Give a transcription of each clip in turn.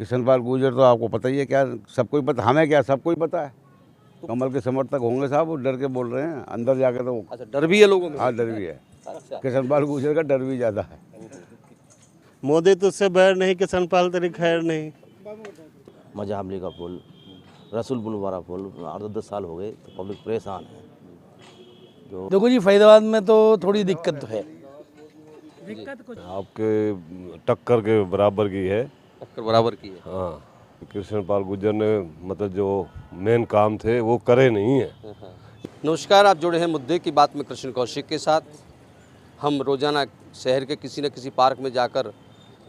किशनपाल गुर्जर तो आपको पता ही है, क्या सबको ही पता, हमें क्या सबको ही पता है। कमल के समर्थक होंगे साहब, वो डर के बोल रहे हैं, अंदर जाके तो अच्छा, डर भी है लोगों में? हाँ डर भी है, अच्छा, किशनपाल गुर्जर का डर भी ज़्यादा है। मोदी तो उससे बैर नहीं, किशनपाल तेरी खैर नहीं। मजा हमली का पुल, रसूल पुल वाला पुल 8-10 साल हो गए तो पब्लिक परेशान है। जो देखो जी, फरीदाबाद में तो थोड़ी दिक्कत तो है। आपके टक्कर के बराबर की है। टक्कर बराबर की है। हाँ, कृष्णपाल गुर्जर ने मतलब जो मेन काम थे वो करे नहीं है। नमस्कार, आप जुड़े हैं मुद्दे की बात में कृष्ण कौशिक के साथ। हम रोजाना शहर के किसी न किसी पार्क में जाकर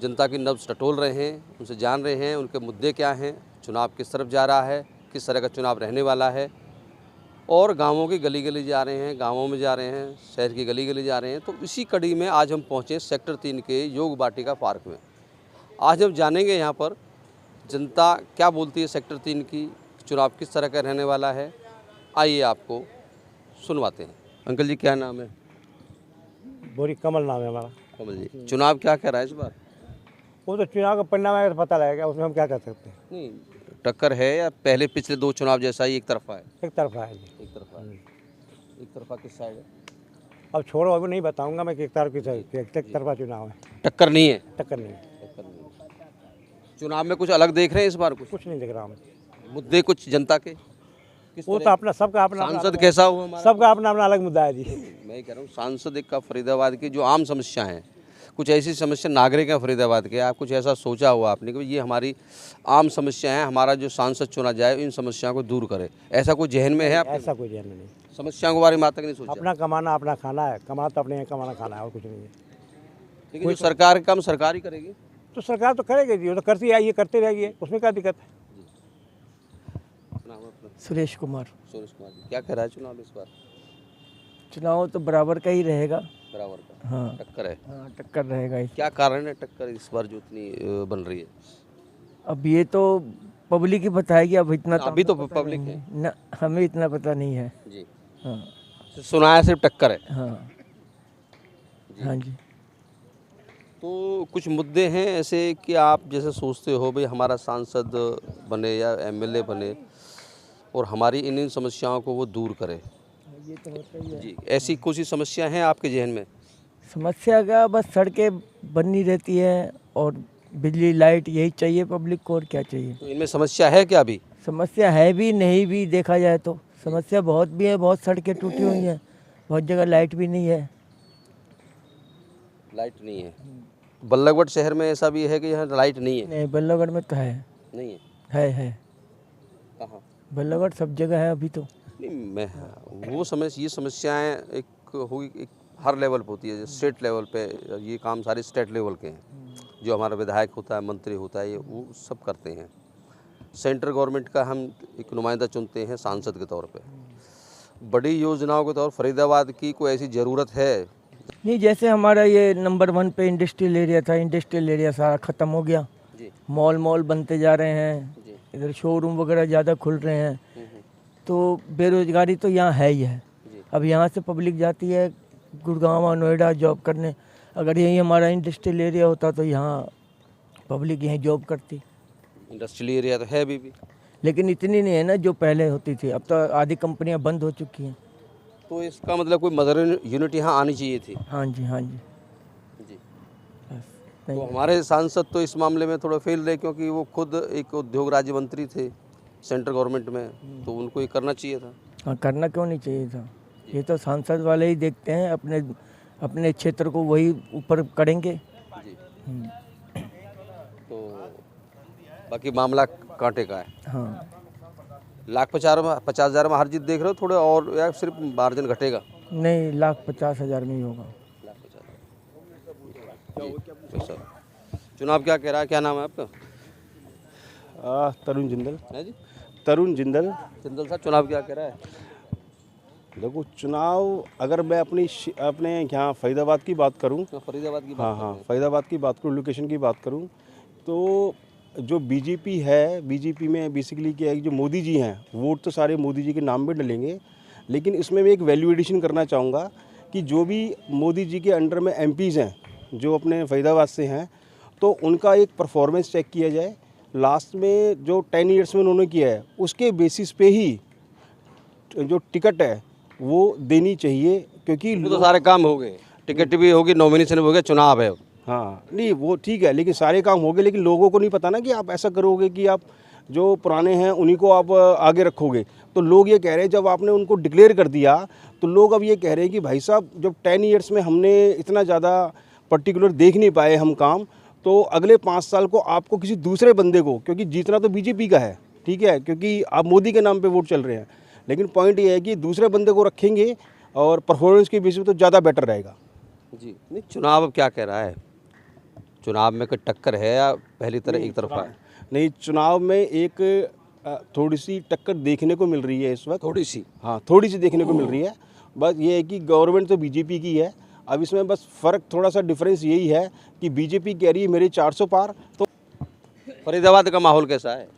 जनता की नब्ज़ टटोल रहे हैं, उनसे जान रहे हैं उनके मुद्दे क्या हैं, चुनाव किस तरफ जा रहा है, किस तरह का चुनाव रहने वाला है। और गांवों की गली गली जा रहे हैं, गांवों में जा रहे हैं, शहर की गली गली जा रहे हैं। तो इसी कड़ी में आज हम पहुँचे सेक्टर 3 के योग वाटिका पार्क में। आज हम जानेंगे यहाँ पर जनता क्या बोलती है सेक्टर 3 की, चुनाव किस तरह का रहने वाला है। आइए आपको सुनवाते हैं। अंकल जी, क्या नाम है? बोरी कमल नाम है हमारा। कमल जी, चुनाव क्या कह रहा है इस बार? वो तो चुनाव का परिणाम आएगा तो पता लगेगा, उसमें हम क्या कर सकते हैं। नहीं, टक्कर है या पहले पिछले 2 चुनाव जैसा ही एक तरफा है? एक तरफा है जी। एक तरफा है। एक तरफा किस साइड है? अब छोड़ो, अभी नहीं बताऊंगा मैं कि एक तरफा चुनाव है। टक्कर नहीं है? टक्कर नहीं, टक्कर नहीं है। चुनाव में कुछ अलग देख रहे हैं इस बार? कुछ नहीं दिख रहा हमें। मुद्दे कुछ जनता के किस वो तरह? तो अपना सबका अपना सांसद कैसा हुआ हमारा? सबका अपना अपना अलग मुद्दा है जी। मैं कह रहा हूँ सांसद एक का फरीदाबाद की जो आम समस्या है, कुछ ऐसी समस्या नागरिक हैं फरीदाबाद के, आप कुछ ऐसा सोचा हुआ आपने कि ये हमारी आम समस्या है, हमारा जो सांसद चुना जाए इन समस्याओं को दूर करे, ऐसा कुछ जहन में है आपके? ऐसा कोई जहन नहीं। समस्याओं के बारे में आज तक नहीं सोचा? अपना कमाना अपना खाना है, कमाना तो अपने यहाँ कमाना खाना है, और कुछ नहीं है। लेकिन जो सरकार का काम सरकार ही करेगी। तो सरकार तो करेगी जी, वो तो करती है, ये करते रहेगी, उसमें क्या दिक्कत है। नाम है अपना? सुरेश कुमार। सुरेश कुमार जी, क्या कह रहा है चुनाव इस बार? चुनाव तो बराबर का ही रहेगा। बराबर का? हाँ टक्कर है। हाँ, टक्कर रहेगा ही। क्या कारण है टक्कर इस बार जो इतनी बन रही है? अब ये तो पब्लिक ही बताएगी, अब इतना अभी तो हमें पता पब्लिक नहीं है। ना, हमें इतना पता नहीं है। जी, हाँ सुना है सिर्फ टक्कर है। हाँ हाँ जी। तो कुछ मुद्दे हैं ऐसे कि आप जैसे सोचते हो भाई हमारा सांसद बने या एमएलए बने और हमारी इन समस्याओं को वो दूर करे? ये तो होता ही है। जी, ऐसी कुछ ही समस्या हैं आपके जहन में? समस्या का बस सड़कें बननी रहती है और बिजली लाइट, यही चाहिए पब्लिक को, और क्या चाहिए। तो इनमें समस्या है क्या अभी? समस्या है भी नहीं भी, देखा जाए तो समस्या बहुत भी है, बहुत सड़कें टूटी हुई हैं, बहुत जगह लाइट भी नहीं है। लाइट नहीं है? बल्लभगढ़ शहर में ऐसा भी है कि यहाँ लाइट नहीं है? नहीं, बल्लभगढ़ में तो है। नहीं है? है कहाँ? बल्लभगढ़ सब जगह है अभी तो। नहीं, मैं वो समस्या, ये समस्याएं एक हुई, एक हर लेवल पे होती है, स्टेट लेवल पे ये काम सारे स्टेट लेवल के हैं। जो हमारा विधायक होता है, मंत्री होता है, ये वो सब करते हैं। सेंट्रल गवर्नमेंट का हम एक नुमाइंदा चुनते हैं सांसद के तौर पे। बड़ी योजनाओं के तौर फरीदाबाद की कोई ऐसी ज़रूरत है? नहीं, जैसे हमारा ये नंबर 1 पे इंडस्ट्रियल एरिया था, इंडस्ट्रियल एरिया सारा ख़त्म हो गया। जी मॉल बनते जा रहे हैं, जी। इधर शोरूम वगैरह ज़्यादा खुल रहे हैं, तो बेरोजगारी तो यहाँ है ही है। अब यहाँ से पब्लिक जाती है गुड़गांव और नोएडा जॉब करने, अगर यही हमारा इंडस्ट्रियल एरिया होता तो यहाँ पब्लिक यहीं जॉब करती। इंडस्ट्रियल एरिया तो है अभी भी, लेकिन इतनी नहीं है ना जो पहले होती थी, अब तो आधी कंपनियां बंद हो चुकी हैं। तो इसका मतलब कोई मदर यूनिट यहाँ आनी चाहिए थी। हाँ जी हाँ जी। जी, बस तो नहीं। हमारे सांसद तो इस मामले में थोड़ा फेल रहे, क्योंकि वो खुद एक उद्योग राज्य मंत्री थे सेंट्रल गवर्नमेंट में, तो उनको ये करना चाहिए था। हाँ, करना क्यों नहीं चाहिए था, ये तो सांसद वाले ही देखते हैं, अपने अपने क्षेत्र को वही ऊपर करेंगे। जी, तो बाकी मामला कांटे का है। हाँ, 1,50,000 में हार जीत देख रहे हो थोड़े और, या सिर्फ मार्जिन घटेगा? नहीं, 1,50,000 में ही होगा। 1,50,000। चुनाव क्या कह रहा है? क्या नाम है आपका? तरुण जिंदल। है जी, तरुण जिंदल। जिंदल साहब, चुनाव क्या कह रहा है? देखो, चुनाव अगर मैं अपने यहाँ फरीदाबाद की बात करूँ, फरीदाबाद की हाँ बात हाँ फरीदाबाद की बात करूँ, लोकेशन की बात करूँ, तो जो बीजेपी है, बीजेपी में बेसिकली क्या है कि जो मोदी जी हैं, वोट तो सारे मोदी जी के नाम पे डलेंगे, लेकिन इसमें मैं एक वैल्यू एडिशन करना चाहूँगा कि जो भी मोदी जी के अंडर में एमपीज़ हैं जो अपने फरीदाबाद से हैं, तो उनका एक परफॉर्मेंस चेक किया जाए। लास्ट में जो 10 ईयर्स में उन्होंने किया है उसके बेसिस पे ही जो टिकट है वो देनी चाहिए, क्योंकि वो तो सारे काम हो गए, टिकट भी होगी, नॉमिनेशन भी हो गया, चुनाव है। हाँ नहीं वो ठीक है, लेकिन सारे काम हो गए, लेकिन लोगों को नहीं पता ना कि आप ऐसा करोगे कि आप जो पुराने हैं उन्हीं को आप आगे रखोगे। तो लोग ये कह रहे हैं, जब आपने उनको डिक्लेयर कर दिया तो लोग अब ये कह रहे हैं कि भाई साहब जब 10 ईयर्स में हमने इतना ज़्यादा पर्टिकुलर देख नहीं पाए हम काम, तो अगले 5 साल को आपको किसी दूसरे बंदे को, क्योंकि जीतना तो बीजेपी का है, ठीक है, क्योंकि आप मोदी के नाम पे वोट चल रहे हैं, लेकिन पॉइंट ये है कि दूसरे बंदे को रखेंगे और परफॉर्मेंस के बेसिस पे तो ज़्यादा बेटर रहेगा। जी नहीं, चुनाव अब क्या कह रहा है? चुनाव में कोई टक्कर है या पहली तरह एक तरफा है? नहीं, चुनाव में एक थोड़ी सी टक्कर देखने को मिल रही है इस वक्त, थोड़ी सी, हाँ थोड़ी सी देखने को मिल रही है। बस ये है कि गवर्नमेंट तो बीजेपी की है, अब इसमें बस फ़र्क थोड़ा सा डिफरेंस यही है कि बीजेपी कह रही है मेरे 400 पार, तो फरीदाबाद का माहौल कैसा है?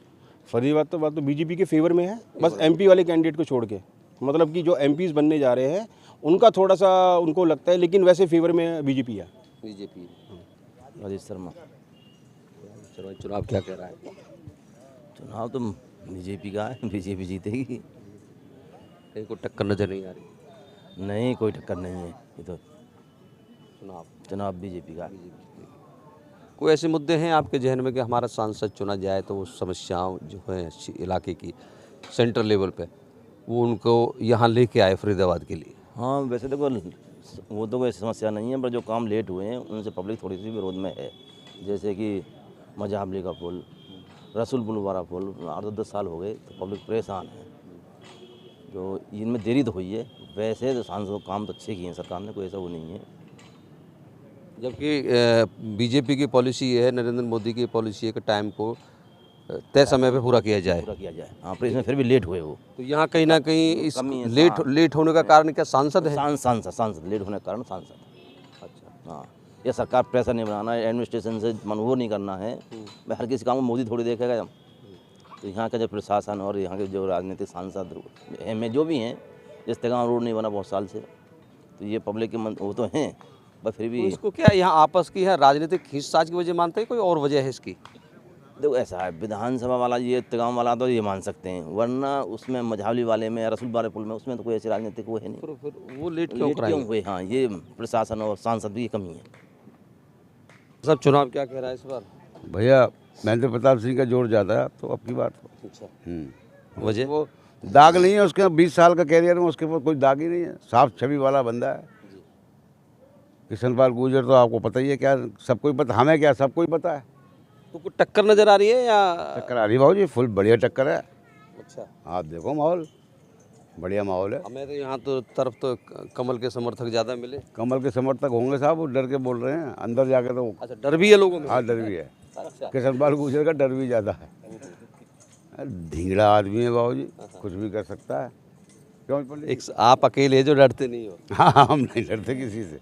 फरीदाबाद तो बात तो बीजेपी के फेवर में है, बस एमपी वाले कैंडिडेट को छोड़ के, मतलब कि जो एमपीज बनने जा रहे हैं उनका थोड़ा सा उनको लगता है, लेकिन वैसे फेवर में बीजेपी है। बीजेपी। राजेश शर्मा। चलो, चुनाव क्या कह रहा है? चुनाव तो बीजेपी का है, बीजेपी जीतेगी। कहीं को टक्कर नजर नहीं आ रही? नहीं कोई टक्कर नहीं है, ये तो चुनाव बीजेपी का। कोई ऐसे मुद्दे हैं आपके जहन में कि हमारा सांसद चुना जाए तो वो समस्याओं जो है इलाके की सेंट्रल लेवल पे वो उनको यहाँ लेके आए फरीदाबाद के लिए? हाँ वैसे देखो वो तो कोई समस्या नहीं है, पर जो काम लेट हुए हैं उनसे पब्लिक थोड़ी सी विरोध में है। जैसे कि मजाहबली का पुल, रसूलपुर वाला पुल 8-10 साल हो गए तो पब्लिक परेशान है। जो इनमें देरी तो हुई है, वैसे तो सांसद काम तो अच्छे किए हैं सरकार ने, कोई ऐसा वो नहीं है। जबकि बीजेपी की पॉलिसी ये है, नरेंद्र मोदी की पॉलिसी है कि टाइम को तय समय पे पूरा किया जाए। हाँ पर इसमें फिर भी लेट हुए वो। तो यहाँ कहीं ना कहीं इस कमी है, लेट होने का कारण क्या सांसद है? सांसद लेट होने के कारण सांसद। अच्छा हाँ, ये सरकार प्रेशर नहीं बनाना है, एडमिनिस्ट्रेशन से मनोहर नहीं करना है। मैं हर किसी काम को मोदी थोड़ी देखेगा। तो यहाँ का जो प्रशासन और यहाँ के जो राजनीतिक सांसद में जो भी हैं, जिस तरह रोड नहीं बना बहुत साल से, तो ये पब्लिक के वो तो हैं, पर फिर भी इसको क्या यहाँ आपस की है राजनीतिक खींचतान की वजह मानते हैं, कोई और वजह है इसकी? देखो ऐसा है, विधानसभा वाला ये तगाम वाला तो ये मान सकते हैं, वरना उसमें मझावली वाले में, रसूल वाले पुल में, उसमें तो कोई ऐसी राजनीतिक वो है नहीं। फिर वो लेट क्यों हुए? हाँ ये प्रशासन और सांसद की कमी है। सब चुनाव क्या कह रहा है इस बार? भैया महेंद्र प्रताप सिंह का जोर ज़्यादा है, तो अब की बात अच्छा, वजह वो दाग नहीं है उसके 20 साल का कैरियर में, उसके ऊपर कोई दाग ही नहीं है, साफ छवि वाला बंदा है। किशनपाल गुर्जर तो आपको पता ही है, क्या सबको ही पता, हमें क्या सबको ही पता है। तो कुछ टक्कर नजर आ रही है या? टक्कर आ रही भाऊ जी, फुल बढ़िया टक्कर है। अच्छा, आप देखो माहौल बढ़िया माहौल है। हमें तो यहाँ तो तरफ तो कमल के समर्थक ज़्यादा मिले। कमल के समर्थक होंगे साहब, वो डर के बोल रहे हैं, अंदर जाके तो अच्छा, डर भी है लोगों में? हाँ डर भी है, किशनपाल गुर्जर का डर भी ज़्यादा है। ढींगड़ा आदमी है बाबू जी, कुछ भी कर सकता है। क्यों पंडित? एक आप अकेले जो डरते नहीं हो? हाँ हम नहीं डरते किसी से,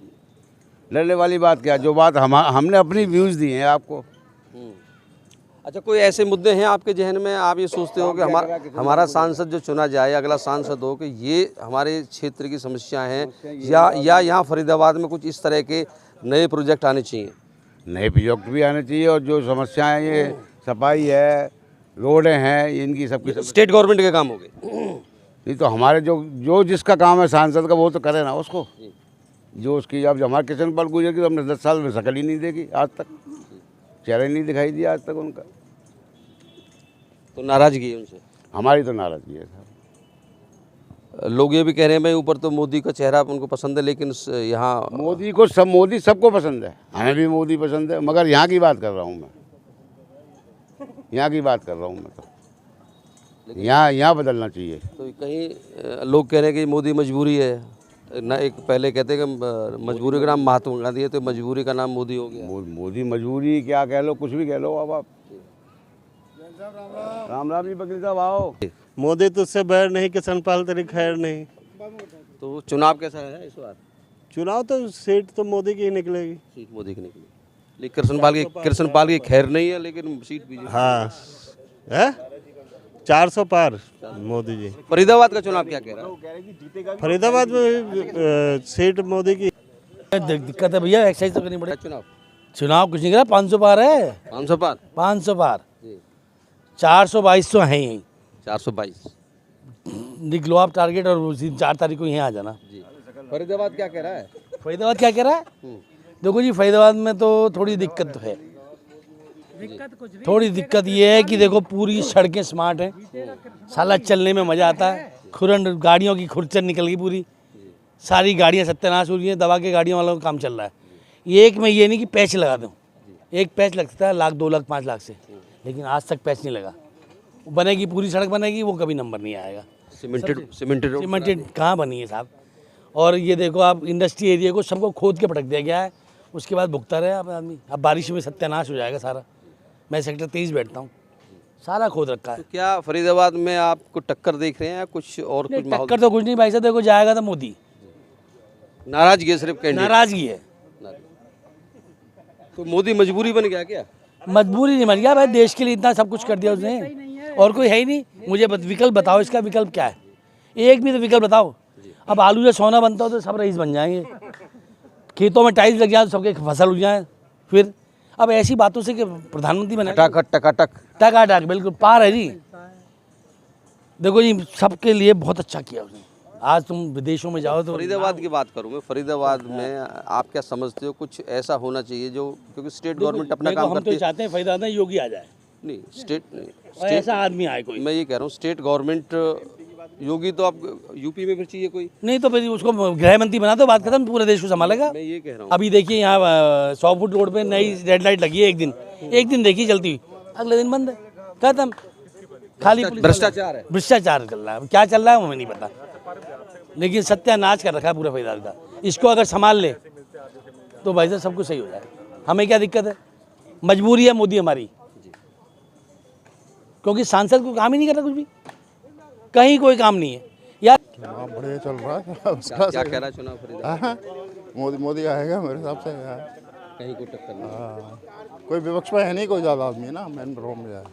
डरने वाली बात क्या, जो बात हमने अपनी व्यूज़ दी हैं आपको। अच्छा, कोई ऐसे मुद्दे हैं आपके जहन में, आप ये सोचते हो कि हमारा सांसद जो चुना जाए, अगला सांसद हो, कि ये हमारे क्षेत्र की समस्या हैं, या यहाँ फरीदाबाद में कुछ इस तरह के नए प्रोजेक्ट आने चाहिए? नए प्रोजेक्ट भी आने चाहिए, और जो समस्याएं ये सफाई है, रोडें हैं, इनकी सबकी स्टेट गवर्नमेंट के काम हो गए। नहीं तो हमारे जो जिसका काम है सांसद का, वो तो करे ना उसको, जो उसकी। अब हमारे किशनपाल गुर्जर की तो हमने 10 साल में शक्ल ही नहीं देखी आज तक, चेहरा ही नहीं दिखाई दिया आज तक उनका। तो नाराजगी है उनसे? हमारी तो नाराजगी है साहब। लोग ये भी कह रहे हैं भाई ऊपर तो मोदी का चेहरा उनको पसंद है, लेकिन यहाँ मोदी सबको पसंद है, हमें भी मोदी पसंद है, मगर यहाँ की बात कर रहा हूँ मैं, यहाँ की बात कर रहा हूँ मैं, तो यहाँ बदलना चाहिए। तो कहीं लोग कह रहे हैं कि मोदी मजबूरी है ना, एक पहले कहते हैं कि मजबूरी का नाम महात्मा गांधी है, तो मजबूरी का नाम मोदी हो गया। मोदी मजबूरी क्या कह लो, कुछ भी कह लो। अब आप राम राम जी वकील साहब आओ। मोदी तुझसे बैर नहीं, किशनपाल तेरी खैर नहीं। तो चुनाव कैसा है इस बार? चुनाव तो सीट तो मोदी की ही निकलेगी। सीट मोदी की निकली, लेकिन कृष्णपाल की खैर नहीं है, लेकिन सीट बीजेपी। हाँ है 400 पार मोदी जी। फरीदाबाद का चुनाव क्या कह रहा है? फरीदाबाद में सीट मोदी की। दिक्कत है भैया, एक्सरसाइज तो करनी पड़ेगी। चुनाव चुनाव कुछ नहीं करा, 500 पार है। 500 पार? 500 पार। 422 तो हैं यहीं, 422 लिख लो आप टारगेट और उसी 4 तारीख को यहाँ आ जाना। जी। फरीदाबाद क्या कह रहा है? फरीदाबाद क्या कह रहा है? देखो जी, फरीदाबाद में तो थोड़ी दिक्कत तो है। थोड़ी दिक्कत ये है कि देखो पूरी सड़कें स्मार्ट हैं, साला चलने में मज़ा आता है। खुरन गाड़ियों की खुरचन निकल गई पूरी, सारी गाड़ियाँ सत्यानाश हो रही हैं, दबा के गाड़ियों वालों का काम चल रहा है। ये एक में ये नहीं कि पैच लगा दूँ, एक पैच लगता है 1 लाख 2 लाख 5 लाख से, लेकिन आज तक पैच नहीं लगा। बनेगी पूरी सड़क बनेगी, वो कभी नंबर नहीं आएगा। सीमेंटेड रोड सीमेंटेड कहाँ बनी है साहब? और ये देखो आप इंडस्ट्री एरिया को सबको खोद के पटक दिया गया है, उसके बाद भुगता रहे अब आदमी। अब बारिश में सत्यानाश हो जाएगा सारा। मैं सेक्टर 23 बैठता हूँ, सारा खोद रखा है। तो क्या फरीदाबाद में आपको टक्कर देख रहे हैं या कुछ और कुछ माहौल? टक्कर तो कुछ नहीं भाई साहब, देखो जाएगा तो मोदी। नाराजगी है सिर्फ कैंडिडेट? नाराजगी है। तो मोदी मजबूरी बन गया क्या? मजबूरी नहीं बन गया भाई, देश के लिए इतना सब कुछ कर दिया उसने, और कोई है ही नहीं। मुझे विकल्प बताओ, इसका विकल्प क्या है? एक भी तो विकल्प बताओ। अब आलू से सोना बनता हो तो सब रईस बन जाएंगे, खेतों में टाइल्स लग जाए तो सबके फसल उग जाए। फिर अब ऐसी बातों से कि प्रधानमंत्री बने टकाटक टकाटक टकाटक बिल्कुल पार है जी। देखो जी, सबके लिए बहुत अच्छा किया उसने। आज तुम विदेशों में जाओ तो फरीदाबाद की बात करूं मैं, फरीदाबाद में आप क्या समझते हो कुछ ऐसा होना चाहिए जो, क्योंकि स्टेट गवर्नमेंट अपना काम हम करती तो है। चाहते हैं फरीदाबाद में योगी आ जाए, नहीं स्टेट और ऐसा आदमी आए कोई। मैं ये कह रहा हूँ स्टेट गवर्नमेंट योगी तो आप यूपी में फिर चाहिए कोई। नहीं तो फिर उसको गृह मंत्री बना दो, बात खत्म, पूरे देश को संभालेगा। मैं ये कह रहा हूँ अभी देखिए यहाँ 100 फुट रोड पे नई रेड लाइट लगी है, एक दिन देखी चलती हुई, अगले दिन बंद है, खत्म। खाली भ्रष्टाचार है। भ्रष्टाचार चल रहा है, क्या चल रहा है हमें नहीं पता, लेकिन सत्यानाश कर रखा है पूरा फरीदाबाद का। इसको अगर संभाल ले तो भाई साहब सब कुछ सही हो जाए। हमें क्या दिक्कत है? मजबूरी है मोदी हमारी, क्योंकि सांसद को काम ही नहीं कर रहा, कुछ भी कहीं कोई काम नहीं है यार। चुनाव बढ़िया चल रहा है क्या कह रहा है चुनाव फरीदाबाद? मोदी आएगा मेरे हिसाब से। कहीं कोई टक्कर नहीं, कोई विपक्ष में है नहीं, कोई ज़्यादा आदमी है ना, मेन रोड में जाए।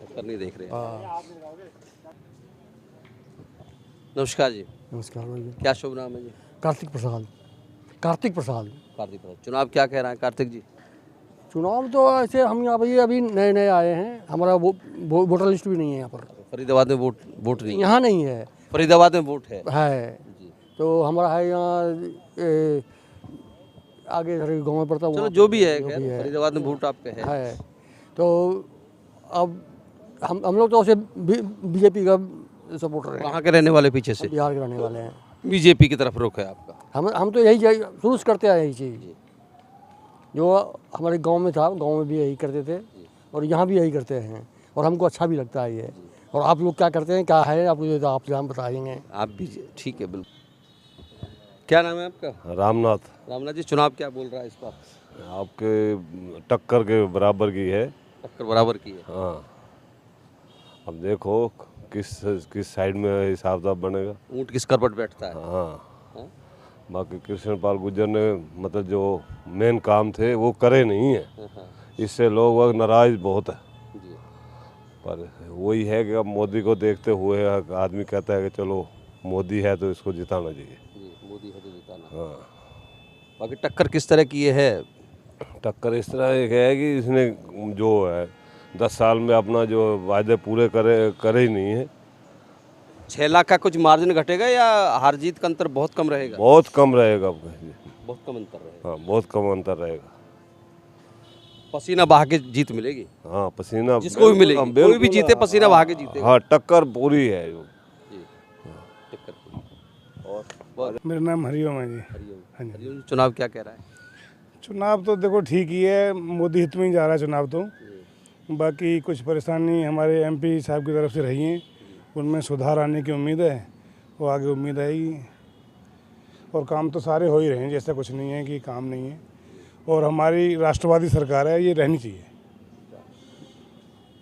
टक्कर नहीं देख रहे हैं। नमस्कार जी। नमस्कार भैया। क्या शुभ नाम है जी? कार्तिक प्रसाद। कार्तिक प्रसाद। कार्तिक प्रसाद। चुनाव क्या कह रहा है कार्तिक जी? चुनाव तो ऐसे हम यहाँ भैया अभी नए नए आए हैं, हमारा वोटर लिस्ट भी नहीं है यहाँ पर। फरीदाबाद में वोट नहीं है? यहाँ नहीं है, फरीदाबाद में वोट है तो हमारा है यहाँ आगे गाँव में पड़ता है। चलो जो भी है, फरीदाबाद में वोट आपके है। तो अब हम लोग तो उसे बीजेपी का सपोर्टर है। कहाँ के रहने वाले? पीछे से बिहार के रहने वाले हैं। बीजेपी की तरफ रुख है आपका? हम तो यही शुरू से करते आए, यही चीज़ जो हमारे गांव में था, गांव में भी यही करते थे और यहाँ भी यही करते हैं, और हमको अच्छा भी लगता है ये। और आप लोग क्या करते हैं, क्या है आपको, आप हम बताएंगे। आप भी ठीक है, बिल्कुल। क्या नाम है आपका? रामनाथ। रामनाथ जी, चुनाव क्या बोल रहा है इस बार? आपके टक्कर के बराबर की है। टक्कर बराबर की है? हाँ, अब देखो किस साइड में हिसाब किताब बनेगा। ऊँट किस कर पर बैठता है? हाँ, बाकी कृष्ण पाल गुर्जर ने मतलब जो मेन काम थे वो करे नहीं है, इससे लोग नाराज बहुत है। पर वही है कि अब मोदी को देखते हुए आदमी कहता है कि चलो मोदी है तो इसको जिताना चाहिए। मोदी है तो जिताना। हाँ, बाकी टक्कर किस तरह की ये है? टक्कर इस तरह एक है कि इसने जो है 10 साल में अपना जो वायदे पूरे करे ही नहीं है। 6 लाख का कुछ मार्जिन घटेगा या हार जीत का अंतर बहुत कम रहेगा? बहुत कम रहेगा। बहुत कम अंतर रहेगा। हाँ, बहुत कम अंतर रहेगा। पसीना बहा के जीत मिलेगी। हाँ, पसीना जिसको भी मिलेगी, कोई भी जीते पसीना बहा के जीते। हाँ, टक्कर पूरी है। टक्कर पूरी। और मेरा नाम हरिओम है जी। हरिओम, चुनाव क्या कह रहा है? चुनाव तो देखो ठीक ही है, मोदी हित में ही जा रहा है चुनाव तो। बाकी कुछ परेशानी हमारे एमपी साहब की तरफ से रही हैं, उनमें सुधार आने की उम्मीद है, वो आगे उम्मीद आएगी। और काम तो सारे हो ही रहे हैं, जैसा कुछ नहीं है कि काम नहीं है। और हमारी राष्ट्रवादी सरकार है, ये रहनी चाहिए।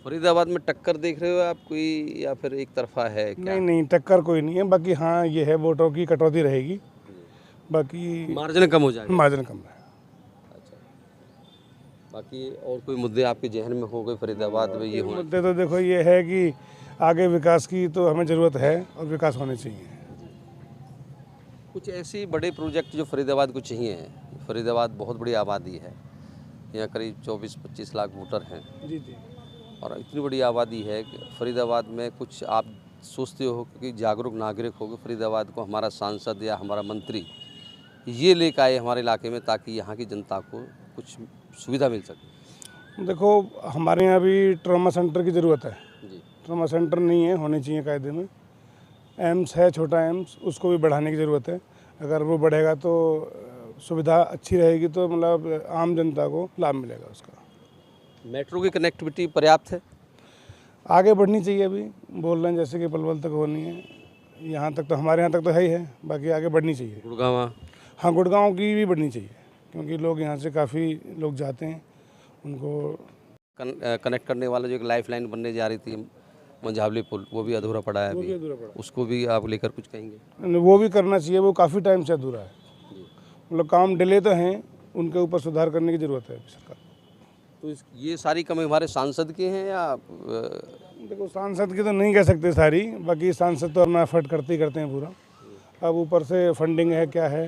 फरीदाबाद में टक्कर देख रहे हो आप कोई, या फिर एक तरफा है क्या? नहीं, टक्कर कोई नहीं है। बाकी हाँ, ये है वोटों की कटौती रहेगी, बाकी मार्जिन कम हो जाएगा। मार्जिन कम है। बाकी और कोई मुद्दे आपके जहन में हो गए फरीदाबाद में ये होना? मुद्दे तो देखो ये है कि आगे विकास की तो हमें ज़रूरत है और विकास होने चाहिए। कुछ ऐसे बड़े प्रोजेक्ट जो फरीदाबाद को चाहिए। फरीदाबाद बहुत बड़ी आबादी है, यहाँ करीब 24-25 लाख वोटर हैं। जी जी। और इतनी बड़ी आबादी है कि फरीदाबाद में कुछ आप सोचते हो कि जागरूक नागरिक हो कि फरीदाबाद को हमारा सांसद या हमारा मंत्री ये लेकर आए हमारे इलाके में ताकि यहाँ की जनता को कुछ सुविधा मिल सके? देखो हमारे यहाँ भी ट्रॉमा सेंटर की ज़रूरत है। जी। ट्रॉमा सेंटर नहीं है, होने चाहिए कायदे में। एम्स है, छोटा एम्स, उसको भी बढ़ाने की ज़रूरत है। अगर वो बढ़ेगा तो सुविधा अच्छी रहेगी, तो मतलब आम जनता को लाभ मिलेगा उसका। मेट्रो की कनेक्टिविटी पर्याप्त है? आगे बढ़नी चाहिए। अभी बोल रहे हैं जैसे कि पलवल तक होनी है, यहाँ तक तो हमारे यहाँ तक तो है ही है, बाकी आगे बढ़नी चाहिए। गुड़गांव? हाँ, गुड़गांव की भी बढ़नी चाहिए, क्योंकि लोग यहाँ से काफ़ी लोग जाते हैं, उनको कनेक्ट करने वाला जो एक लाइफ लाइन बनने जा रही थी मंझावली पुल, वो भी अधूरा पड़ा है अभी। उसको भी आप लेकर कुछ कहेंगे? वो भी करना चाहिए, वो काफ़ी टाइम से अधूरा है। मतलब काम डिले तो हैं, उनके ऊपर सुधार करने की ज़रूरत है सरकार। तो ये सारी कमी हमारे सांसद के हैं या देखो सांसद की तो नहीं कह सकते सारी, बाकी सांसद तो अपना एफर्ट करते ही करते हैं पूरा। अब ऊपर से फंडिंग है क्या है